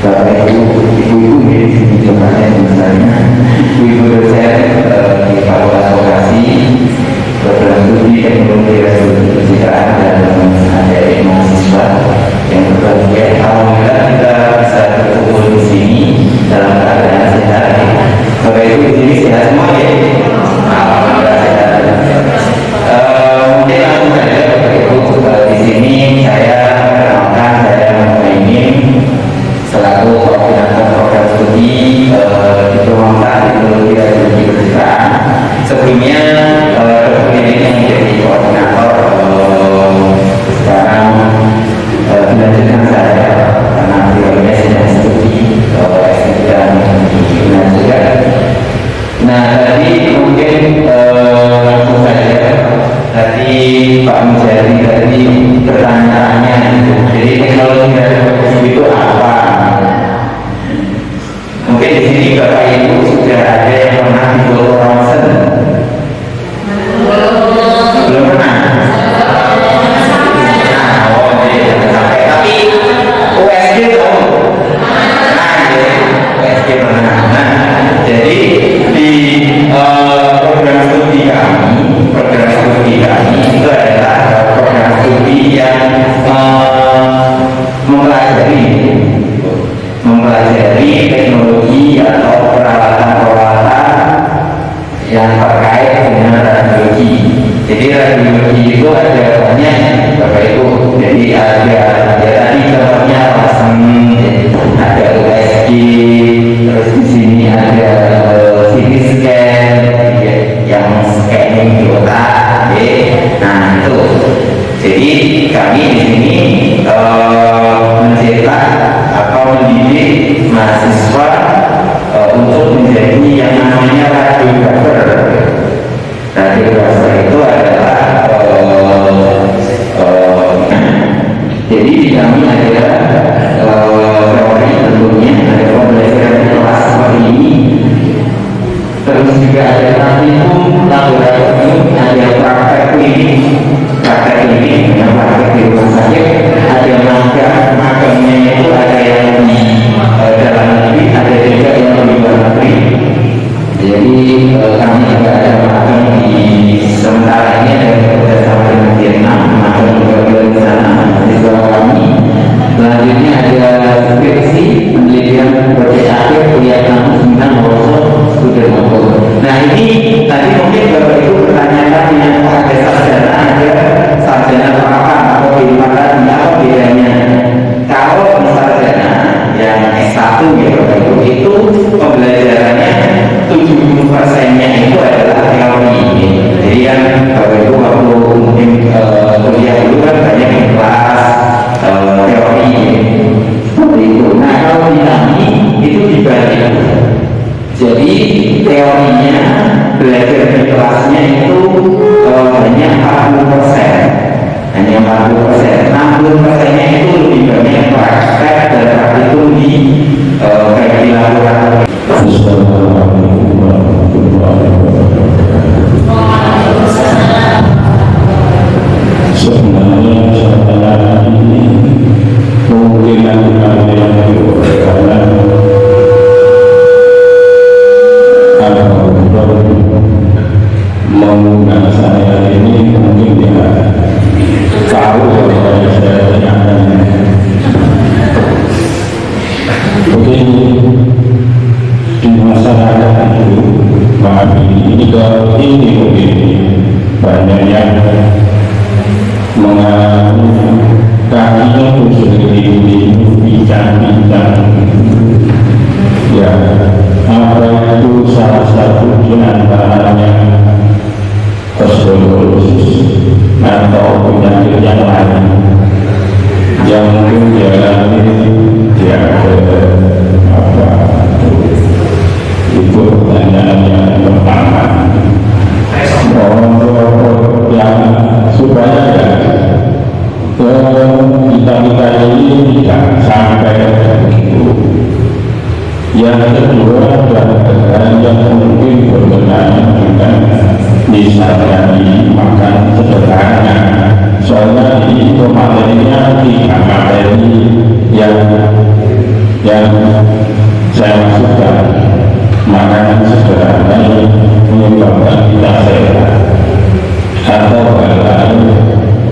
Bapak Ibu, ibu-ibu di sini jumlahnya sebenarnya ibu dosen di Fakultas Vokasi, program studi teknologi kejuruteraan dan ada mahasiswa yang berbahagia. Alhamdulillah kita bisa berkumpul di sini dalam keadaan sehat. Bapak Ibu di sini sehat semua ya? Alhamdulillah sehat. Mungkin langsung saja Bapak Ibu, di sini saya perkenalkan, saya Muhaimin selaku koordinator program studi Diploma Teknologi Radiologi Kedokteran. Sebelumnya Dr. ini yang menjadi koordinator sekarang dilanjutkan saya karena beliaunya sedang studi S3 dan juga. Nah tadi mungkin langsung saja tadi Pak Mujadi tadi pertanyaannya jadi teknologi radiologi itu apa? Mungkin di sini Bapak Ibu sudah ada yang pernah di Ronsen? Belum pernah? Nah, oh iya, sampai. Tapi USG tahu? Nah, ya, USG pernah. Nah, jadi di program studi kami itu adalah program studi yang mempelajari teknologi atau peralatan-peralatan yang terkait dengan radiologi. Jadi radiologi itu ada banyak Bapak Ibu. Jadi ada tadi contohnya pasang, ada USG, terus di sini ada CT scan yang scanning di otak. Nah itu. Jadi kami di sini mencetak atau mendidik mahasiswa untuk menjadi yang namanya radiografer. Radiografer itu adalah jadi di kami ada teori tentunya, ada pembelajaran kelas seperti ini, terus juga ada praktikum laboratorium, ada praktek klinik yang praktek di rumah sakit, ada magangnya itu ada yang di dalam negeri, ada juga yang di luar negeri. Jadi kami juga ada magang di sementara ini ada bekerjasama dengan Vietnam, magang juga di sana mahasiswa kami. Selanjutnya ada skripsi penelitian proyek akhir kuliah kampus tentang studi maupun. Nah ini tadi mungkin Bapak Ibu pertanyakan yang ada sarjana penerapan atau kehidupan apa bedanya? Kalau sarjana yang S1 ya Bapak Ibu itu pembelajarannya 70%-nya itu adalah teori. Jadi kan Bapak Ibu waktu mungkin kuliah dulu kan banyak yang kelas teori seperti itu. Nah kalau di kami itu dibalik. Jadi teorinya belajar di kelasnya itu hanya 40%, hanya 40%. 60%-nya itu lebih banyak praktek dan praktikum di kayak di laboratorium. Assalamualaikum warahmatullahi wabarakatuh. Sebenarnya setelah ini mungkin ada yang diuraikan mengundang saya ini mungkin ya tahu kalau saya tanyakan mungkin di masyarakat itu maaf ini mungkin banyak yang mengalami kakinya khusus di bincang-bincang ya apa itu salah satu di antaranya osteoporosis atau penyakit yang lain yang mungkin dialami dia apa itu pertanyaan yang pertama yang supaya ya kita ini tidak sampai begitu. Yang kedua adalah yang mungkin berkenaan dengan misalnya makan sederhana. Soalnya ini materinya tiga materi yang yang saya maksudkan makanan sederhana yang menyebabkan kita sehat, atau hal lain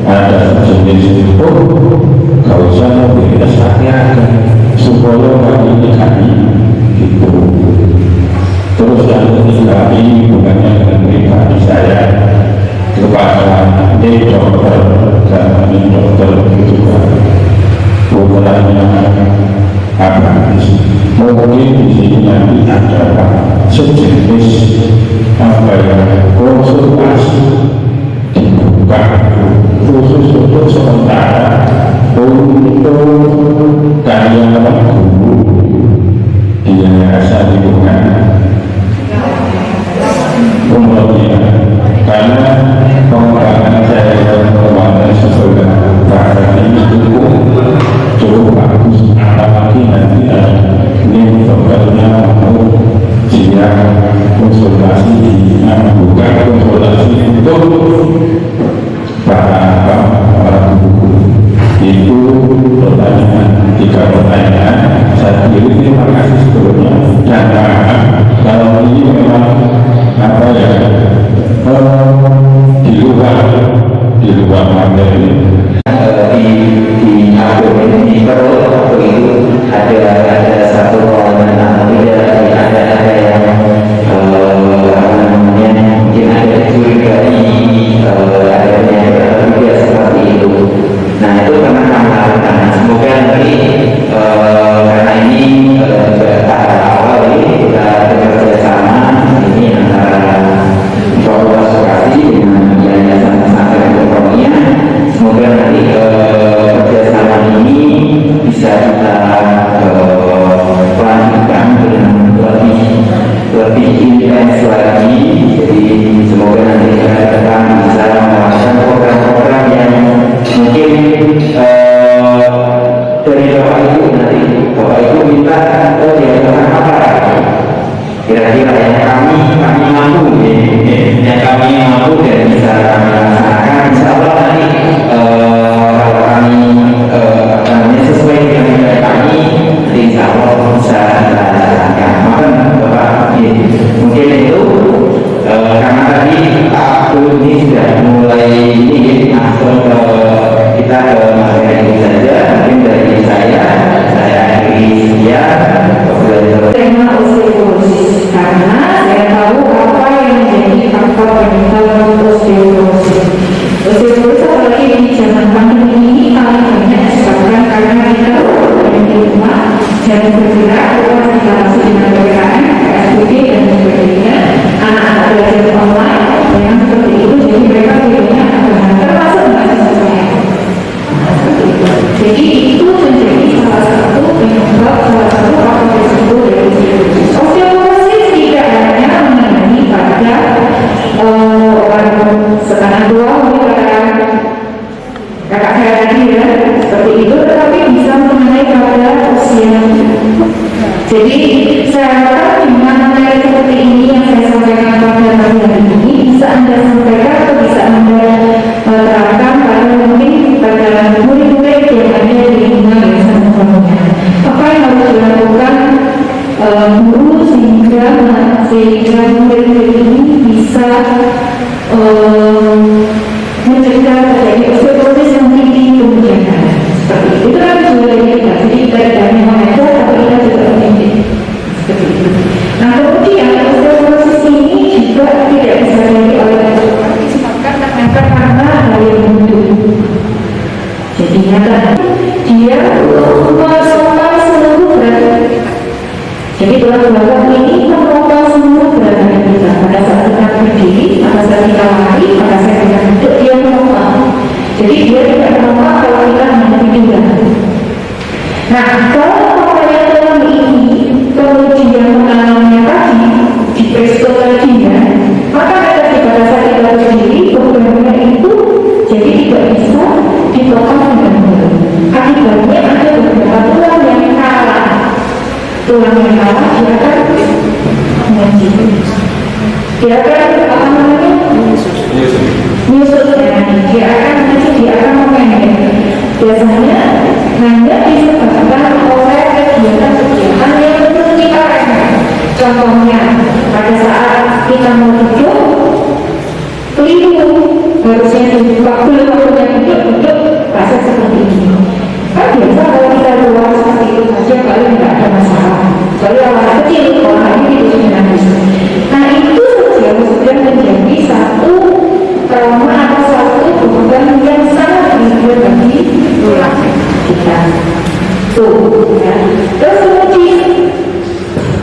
ada sejenis gak usah kita sakit supaya kami gitu. Terus yang ketiga, ini bukannya dengan pribadi saya kepada dokter dan dokter juga bukannya apa mungkin di sini nanti ada sejenis apa ya konsultasi dibuka khusus untuk sementara untuk karyawan guru di yayasan lingkungan umumnya, karena pengembangan saya dan pengembangan sesudah bahasa ini cukup bagus, apalagi nanti ini dokternya mau dia konsultasi bukan konsultasi untuk para guru. Itu pertanyaan, 3 pertanyaan. Saya pilih, terima kasih sebelumnya, dan kalau ini memang apa ya di luar materi di abdomen, di perut waktu itu ada satu ruangan atau tidak ada yang mungkin ada curigai ada penyakit juga seperti itu. Nah itu pernah kami lakukan. Semoga nanti karena ini tahap awal ini kita bekerja sama ini antara Fakultas Vokasi dengan Yayasan Pesantren Kompronia. Semoga nanti kerjasama ini bisa kita lanjutkan dengan lebih intens lagi. Jadi semoga nanti kita akan bisa melakukan program-program yang mungkin dari Bapak Ibu nanti Bapak Ibu minta dilakukan apa kira-kira yang kami mampu yang kami mampu dan bisa kami laksanakan. Insya Allah nanti kalau kami sesuai dengan nilai kami nanti insya Allah bisa kita jalankan. Maka Bapak mungkin itu karena tadi Pak Abdul ini sudah mulai ini langsung ke kita ke materi ini saja. Mungkin dari saya akhiri sekian. Tema osteoporosis, karena saya tahu apa yang menjadi faktor penyebab osteoporosis. Osteoporosis apalagi di zaman pandemi ini paling banyak disebabkan karena kita di rumah dan bergerak, kita masih dengan PPKM, PSBB dan sebagainya. Anak-anak belajar online yang seperti itu, jadi mereka punya termasuk mahasiswa saya. Jadi itu menjadi salah satu penyebab, salah satu faktor risiko dari osteoporosis. Osteoporosis tidak hanya mengenai pada orang setengah tua, mungkin pada kakak saya tadi ya, seperti itu, tetapi bisa mengenai pada usia. Jadi saya harapkan dengan materi seperti ini yang saya sampaikan pada hari ini bisa Anda sampaikan atau bisa Anda terapkan pada mungkin pada murid-murid yang ada di lingkungan yayasan Kompronia. Apa yang harus dilakukan guru sehingga murid-murid ini bisa mencegah terjadi osteoporosis yang tinggi kemudian hari. Seperti itu. Itu kan juga dari kita. Jadi kita tidak hanya mengajar, tapi kita juga mendidik. Seperti itu. Nah kemudian osteoporosis ini juga tidak bisa terjadi oleh disebabkan ternyata karena hal yang muncul. Jadi nyata dia menguasai seluruh berat. Jadi tulang ini menguasai seluruh berat kita. Pada saat kita berdiri, pada saat kita lari, pada saat kita duduk, dia menguasai. Jadi dia tidak menguasai kalau kita hanya tiduran. Nah, kalau yang dalam ini kemudian mengalaminya tadi di presto tadinya, maka ketika pada saat kita berdiri, bebannya itu jadi tidak bisa ditopang dengan mudah. Akibatnya ada beberapa tulang yang kalah. Tulang yang kalah dia akan menyusut. Dia akan apa namanya? Menyusut ya. Dia akan menyusut, dia akan memendek. Biasanya hanya disebabkan oleh kegiatan kali nggak ada masalah. Kalau orang kecil, orang ini itu habis. Nah itu saja sudah menjadi satu trauma atau satu beban yang sangat berat bagi kita. Tuh, ya. Terus kemudian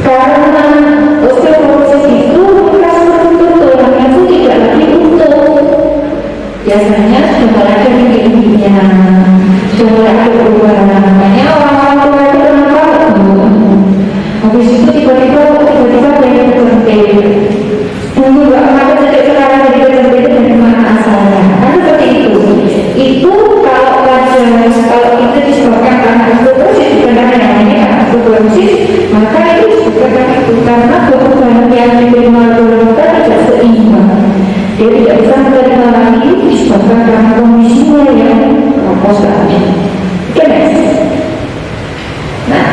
karena osteoporosis itu bekas tertutup tulangnya itu tidak lagi utuh. Biasanya sudah ada gigi-giginya, sudah ada perubahan. Makanya orang-orang tua itu kenapa? Habis itu tiba-tiba banyak kecentik. Dulu nggak ada sejak sekarang jadi kecentik itu dari mana asalnya? Kan seperti itu. Itu kalau itu disebabkan karena osteoporosis, sebenarnya namanya karena osteoporosis, maka itu disebabkan itu karena kebutuhan yang diterima oleh kita tidak seimbang. Dia tidak bisa menerima lagi disebabkan karena kondisinya yang kropos tadi. Oke, next. Nah,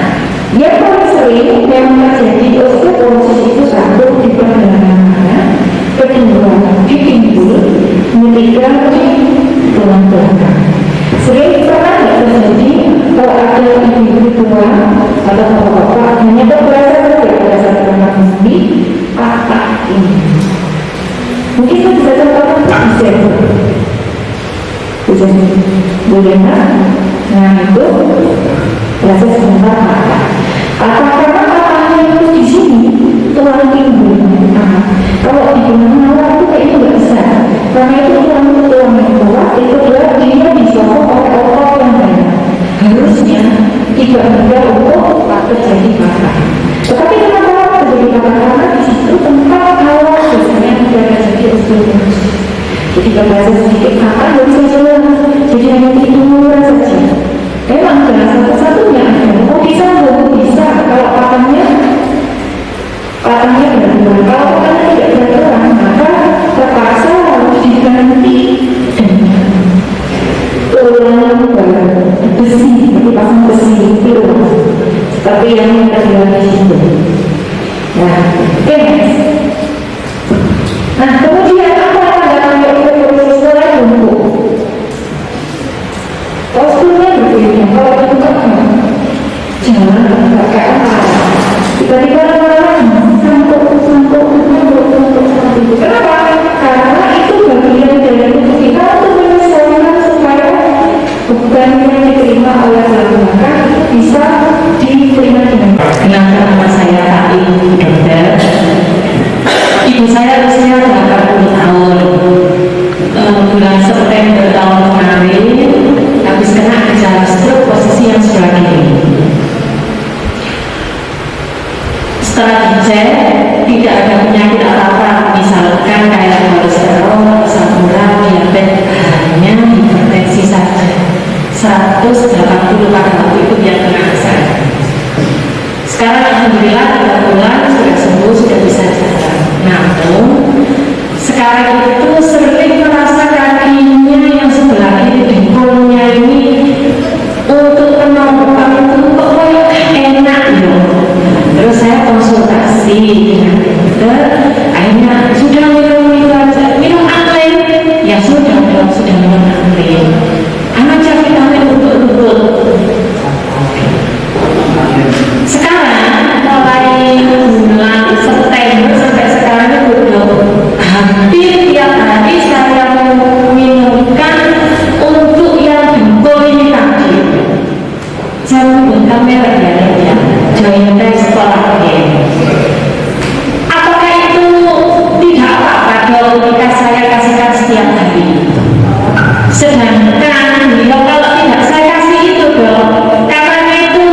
yang paling sering yang terjadi osteoporosis itu satu di pergelangan, kedua di pinggul, ketiga di tulang belakang. Sering pernah terjadi kalau ada ibu-ibu tua atau bapak-bapak hanya berasa di patah ini. Mungkin saya bisa contohkan bisa boleh nggak? Nah itu berasa sebentar patah. Karena patahnya itu di sini tulang pinggul. Kalau di mana itu kayak itu nggak bisa. Karena itu tulang yang kuat itu dia disokong oleh otot yang banyak. Harusnya tidak mudah untuk terjadi patah. Tetapi kenapa terjadi patah? Karena di situ tempat awal biasanya tidak terjadi osteoporosis. Jadi kalau sedikit patah nggak bisa jalan, jadi hanya tiduran saja. Memang jalan satu-satunya adalah bisa kalau patahnya benar-benar. Kalau patahnya tidak benar, maka terpaksa harus diganti tulang besi, dipasang besi itu seperti yang terjadi di situ. Nah, next. Nah, kemudian apa yang osteoporosis mulai lumpuh? Posturnya berbeda. Kalau bengkak, jangan pakai apa. Tiba-tiba sangkuk seperti itu. Kenapa? Karena itu bagian dari tubuh kita untuk menyesuaikan supaya beban yang diterima oleh belakang itu bisa diterima dengan baik. Kenalkan nama saya Tati, dokter. Ibu saya usia 80 tahun. Bulan September tahun kemarin habis kena gejala stroke posisi yang sebelah kiri. Setelah dicek tidak ada penyakit apa-apa, misalkan kayak kolesterol, asam urat, diabetes, hanya hipertensi saja. 180 pada waktu itu yang kena saya. Sekarang alhamdulillah 3 bulan sudah sembuh, sudah bisa jalan. Namun sekarang itu sering merasa kakinya yang sebelah kiri dengkulnya ini untuk menopang itu kok enak loh. Terus saya konsultasi dengan dokter, akhirnya sudah minum Aklen, ya sudah minum Aklen. Anak vitamin untuk lutut. Sekarang mulai bulan September sampai sekarang itu hampir tiap hari saya minumkan untuk yang dengkul ini tadi. Saya menggunakan merek ya, Jointex Collagen. Apakah itu tidak apa-apa kalau ketika saya kasihkan setiap hari? Sedangkan beliau kalau tidak saya kasih itu dong, karena itu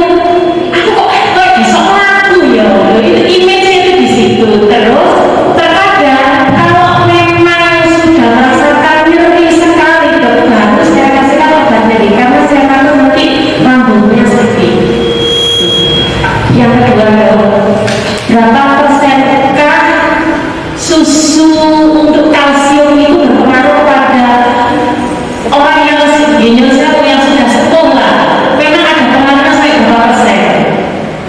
aku kok bisa laku ya, itu image-nya itu di situ. Terus terkadang kalau memang sudah merasakan nyeri sekali dok, baru saya kasihkan obat nyeri karena saya tahu nanti rambutnya sakit. Yang kedua dok, berapa persenkah susu untuk kalsium itu berpengaruh pada orang yang yang sudah sepuh lah? Memang ada pengaruhnya sampai berapa persen?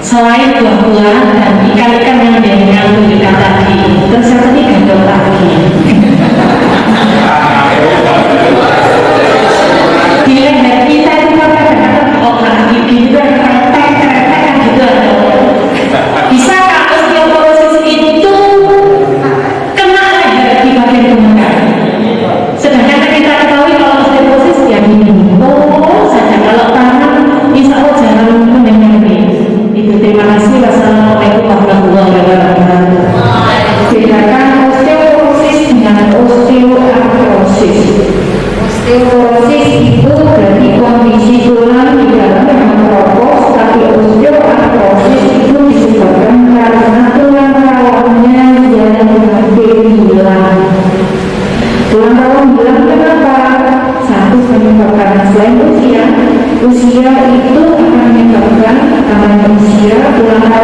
Selain buah-buahan dan ikan-ikan yang dengan tunjukkan tadi, ternyata ini gandum lagi. Di leher kita itu kadang-kadang otak gigi itu kerepek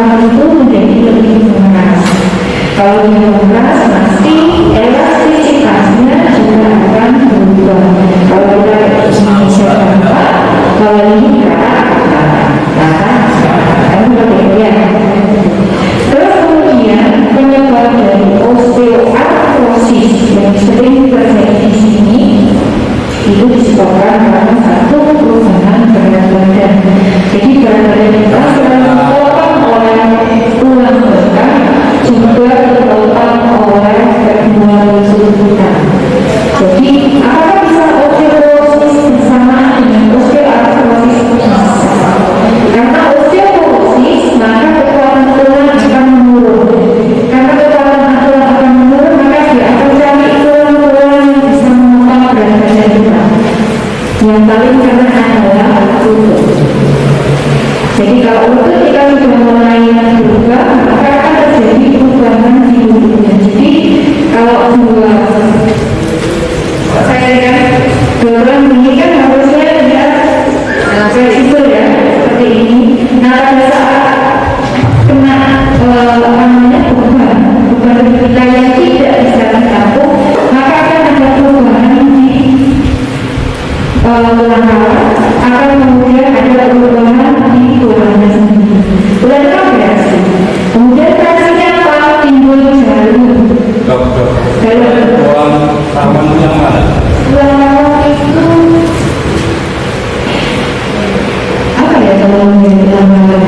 orang itu menjadi lebih mengeras. Kalau dia mengeras, pasti elastisitasnya juga akan berubah. Kalau kita Indonesia tanpa, kalau ini terus kemudian penyebab dari osteoartrosis yang sering terjadi di sini itu disebabkan karena satu perubahan berat badan. Jadi berat badan kita selalu ditopang oleh tulang belakang, juga ditopang oleh kedua lutut kita. Jadi apakah bisa osteoporosis bersama dengan osteoartrosis? Karena osteoporosis maka kekuatan tulang akan menurun. Karena kekuatan tulang akan menurun, maka dia akan cari tulang-tulang yang bisa menopang berat badan kita. Yang paling kena adalah lutut. Jadi kalau lutut kita sudah mulai berubah, maka akan terjadi perubahan di lututnya. Jadi kalau saya lihat dorong ini kan harusnya dia fleksibel ya, seperti ini. Nah pada saat kena beban kita yang tidak bisa ditampung, maka akan ada perubahan di tulang rawan, akan kemudian ada perubahan di tulangnya sendiri. Tulang rawan reaksi. Kemudian reaksinya apa? Timbul jarum. Tulang rawan yang mana? Tulang rawan itu apa ya kalau menjadi tulang rawan?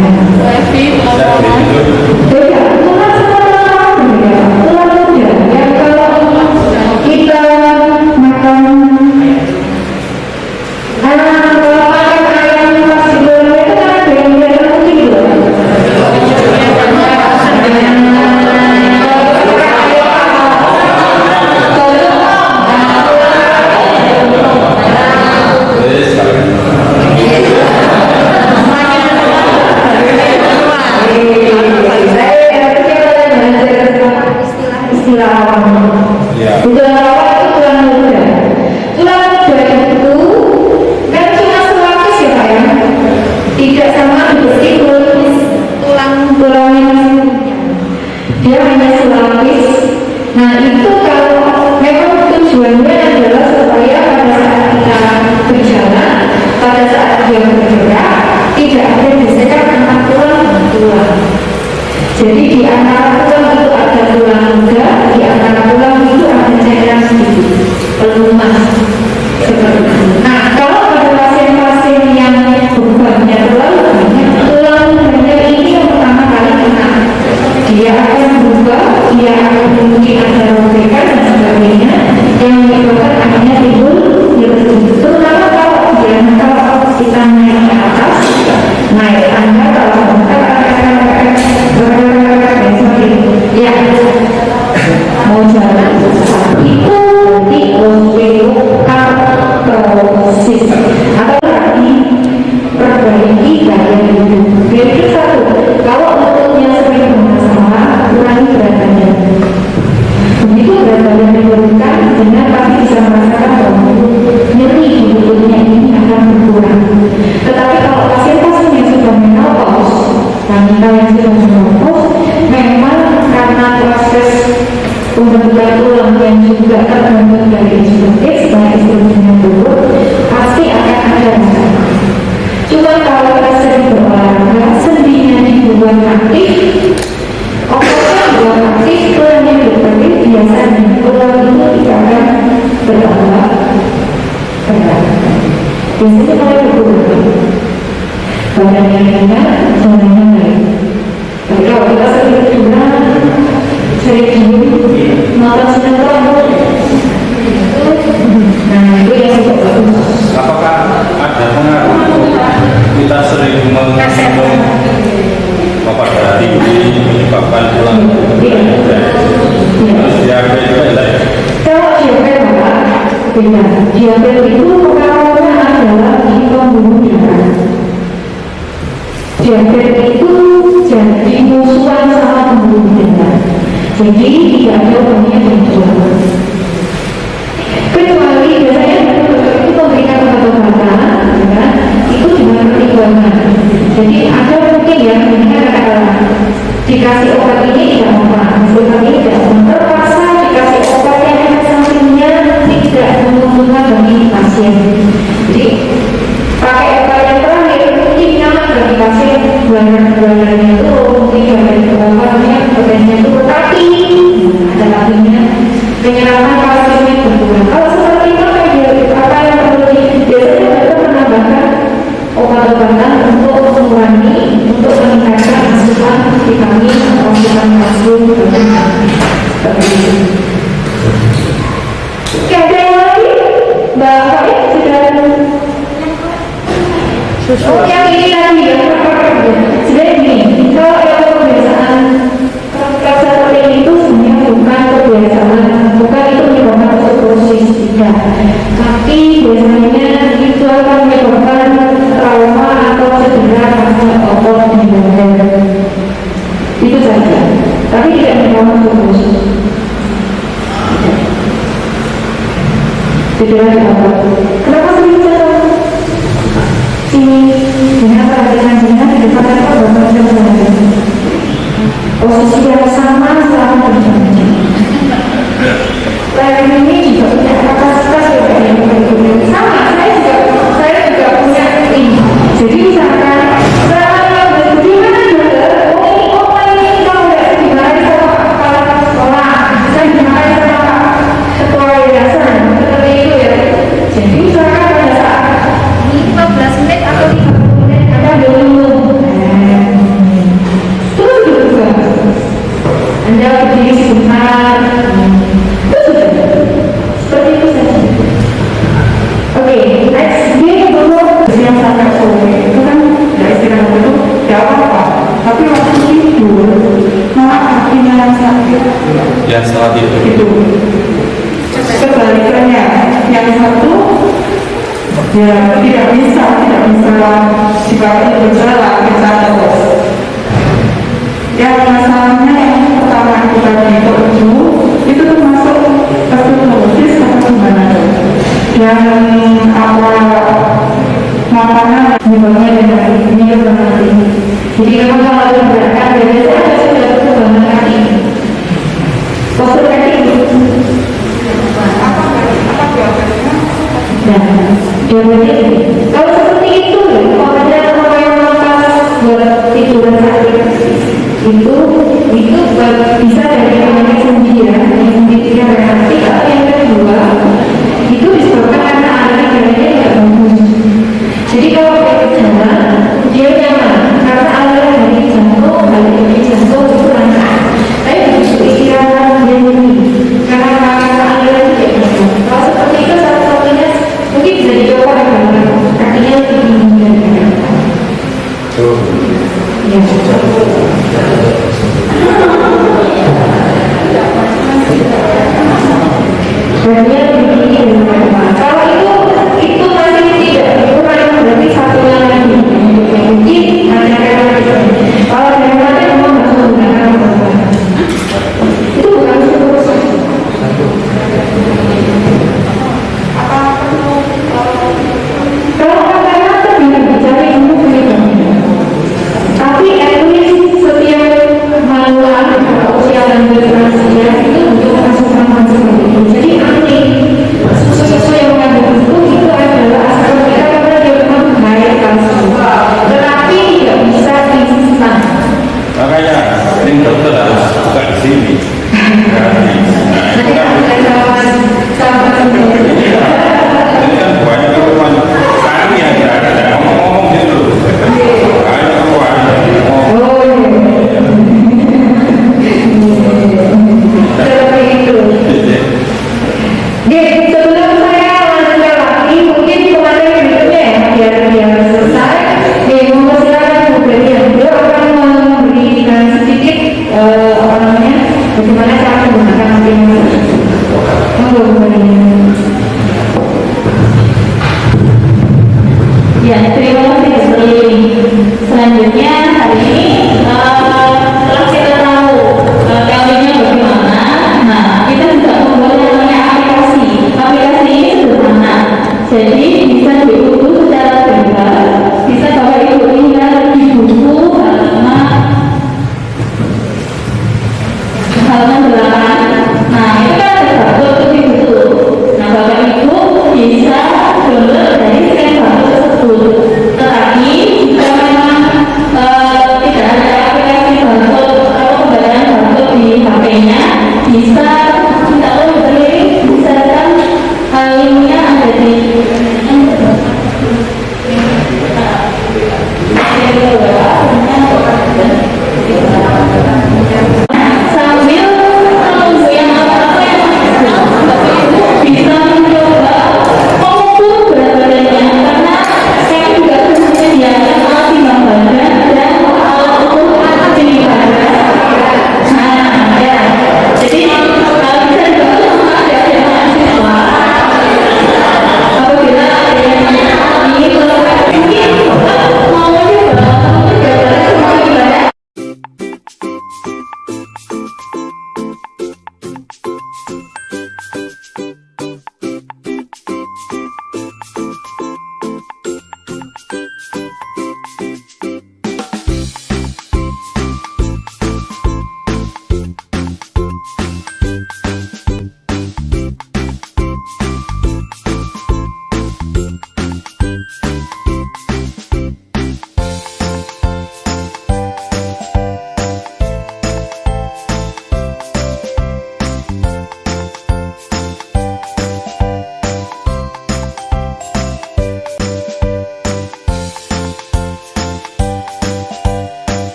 Beda. Tulang sama tulang rawan beda. Tulang muda yang kalau kita makan kalau makan ayam masih belum itu kan ada yang merah putih gitu. Istilah awam. Tulang rawan itu tulang muda. Tulang muda itu kan cuma selapis ya Pak ya, tidak sama seperti tulangnya, dia hanya selapis. Nah itu kalau memang tujuannya adalah supaya pada saat kita berjalan, pada saat dia bergerak, tidak ada gesekan antara tulang dan tulang. Jadi di antara tulang itu ada tulang muda, di antara tulang itu ada cairan sedikit, pelumas seperti itu. Nah kalau pada pasien-pasien yang bebannya terlalu banyak, tulang mudanya ini yang pertama kali kena, dia akan berubah, dia akan mungkin ada robekan dan sebagainya, yang menyebabkan akhirnya timbul nyeri. Terutama kalau kita naik ke atas, naik tangga, kalau ya mau jalan itu nanti osteoartrosis atau berarti perbaiki gaya hidup. Jadi satu, kalau lututnya sering bermasalah, kurangi berat badan. Begitu berat badan menurunkan, dengan pasti bisa merasakan bahwa nyeri di lututnya ini akan berkurang. Tetapi kalau pasien-pasien yang sudah menopause, wanita yang sudah menopause, memang karena proses pembentukan tulang yang juga terbentuk dari insulin dan insulinnya turun, pasti akan ada masalah. Cuma kalau kita sering berolahraga, sendinya dibuat aktif, okoknya dibuat aktif, tulangnya berbentuk, biasanya tulang itu tidak akan bertambah berat. Biasanya kalau berkurang, badannya ringan, jalannya baik. Tapi kalau kita sering curang, sering diem, nonton sinetron, nah itu yang tidak bagus. Apakah ada pengaruh kita sering minum obat darah tinggi menyebabkan tulang terus diabetes juga ya? Kalau diabetes beda. Diabetes itu pengaruhnya adalah di pembuluh darah. Diabetes itu jadi musuhan sama pembuluh darah. Jadi tidak ada obatnya yang jual. Kecuali biasanya itu memberikan obat-obatan, itu dengan pertimbangan. Jadi ada mungkin ya, misalnya katakanlah dikasih obat ini tidak makan, obat ini tidak makan, terpaksa dikasih obat yang efek sampingnya tidak menguntungkan bagi pasien. Jadi pakai obat yang terakhir mungkin nyaman bagi pasien, bulanan-bulanannya itu mungkin dari obatnya potensinya itu, tapi ada lakinya penyerapan pasiennya berkurang. Kalau seperti itu apa yang perlu biasanya kita menambahkan obat-obatan untuk mengurangi, untuk meningkatkan asupan vitamin atau asupan kalsium seperti itu. Oke, ada yang lagi? Mbak Farid sudah susu. Oh, yang ini tadi ya. Sebenarnya gini, kalau ada kebiasaan seperti itu sebenarnya bukan kebiasaan, bukan itu menyebabkan osteoporosis, tidak. Tapi biasanya itu akan menyebabkan trauma atau cedera pada otot di badan. Itu saja. Tapi tidak menyebabkan osteoporosis. Cedera di otot. Kenapa sering jatuh? Dengan perhatian di depan itu benar-benar posisi yang sama selama berjam-jam. Layar ini juga punya kapasitas yang sama. Saya juga punya ini. Jadi misalkan bagaimana juga ini kalau tidak dimarahi sama kepala sekolah, saya dimarahi sama ketua yayasan seperti itu ya. Jadi misalkan pada saat 15 menit atau 30 menit ada dulu. Terus juga Anda berdiri sebentar. Itu sudah seperti itu saja. Oke, next dia dulu yang sangat sore itu kan dari istirahat itu tidak apa-apa. Tapi waktu tidur malah kakinya yang sakit. Ya saat itu. Kebalikannya yang satu ya tidak bisa jika itu berjalan bisa terus. Yang masalahnya yang pertama itu tadi itu termasuk osteoporosis atau gimana? Dan apa makanan menyebabnya dengan minum nanti. Jadi memang kalau diberatkan biasanya sudah berubah kaki. Postur kaki kalau seperti itu, kalau ada orang yang malas buat tiduran sakit, itu bisa dari namanya sendi ya, yang nanti. Kalau yang kedua, itu disebabkan karena anak darahnya tidak bagus. Jadi kalau dia jalan, dia nyaman karena aliran dari jantung, itu lancar. Tapi begitu istirahat dia nyeri karena aliran tidak bagus. Kalau seperti itu satu-satunya mungkin bisa dicoba dengan kakinya lebih tinggi dari ya. Badannya lebih tinggi dari kalau itu masih tidak kurang berarti satunya lagi mungkin hanya karena kalau yang lain memang harus menggunakan obat. Itu bukan osteoporosis. Kalau katanya bisa dicari ilmu penyebabnya. Tapi setiap manual usia dan generasinya itu untuk asupan seperti itu. Jadi aneh susu yang mengandung itu adalah asal kita karena dia memang bahaya kalsium. Tetapi tidak bisa instan. Makanya ini dokter harus buka di sini. Nanti akan sama Ini kan banyak keluhan kami yang ada ngomong gitu. Banyak keluhan. seperti itu. Sebelum saya lanjutkan lagi, mungkin kemarin berikutnya ya, biar selesai. Mempersilakan Bu Belia, beliau akan memberikan sedikit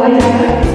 aja.